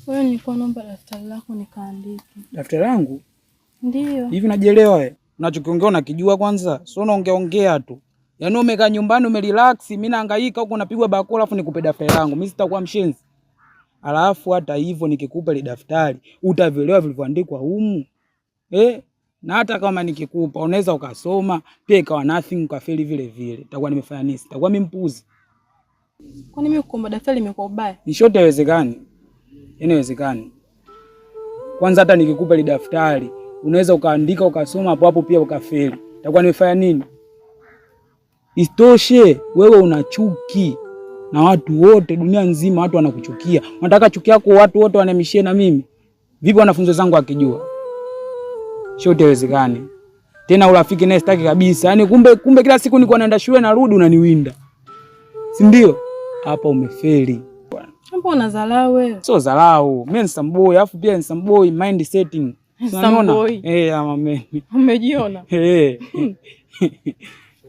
Wewe nilikuwa naomba daftari lako nikaandike. Daftari langu? Ndio. Hivi unajielewa wewe? Unachokiongea unakijua kwanza? Sio unaongea tu. Yaani umekaa nyumbani umerelax, mimi nahangaika huko napigwa bakora afu nikupe daftari langu. Mimi sitakuwa mshenzi. Alafu hata hivyo nikikupa ile daftari, utavielewa vilivyoandikwa humu. Na hata kama nikikupa unaweza ukasoma, pia ikawa nothing ukafeli vile vile. Itakuwa nimefanya nini? Itakuwa mimi mpuzi. Kwani mimi kuomba daftari imekuwa ubaya? Ni shote haiwezekani. Inawezekani. Kwanza hata nikikupa ile daftari, unaweza ukaandika ukasoma hapo hapo pia ukafeli. Itakuwa nimefanya nini? Isitoshe wewe una chuki na watu wote dunia nzima, watu wanakuchukia. Unataka chuki yako watu wote wanamishie na mimi? Vipi wanafunzi zangu akijua? Shote haiwezekani. Tena urafiki naye sitaki kabisa. Yaani kumbe kila siku niko naenda shule narudi unaniwinda. Si ndio? Hapa umefeli. Mbona unadharau wewe? Sio dharau. Mimi ni samboy, alafu pia ni samboy mind setting. Samboy. Mimi. Umejiona?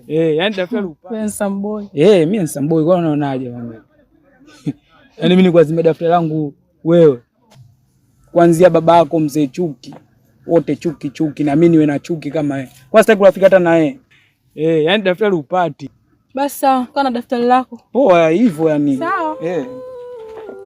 Yaani daftari upate. Wewe ni samboy. Mimi ni samboy, kwa unaonaje mama? Yaani mimi nilikuwa zime daftari langu wewe. Kuanzia babako mzee chuki. Wote chuki na mimi niwe na chuki kama yeye. Kwa sitaki kurafiki hata na yeye. Yaani daftari upate. Basi sawa, kana daftari lako. Poa hivyo yani. Sawa.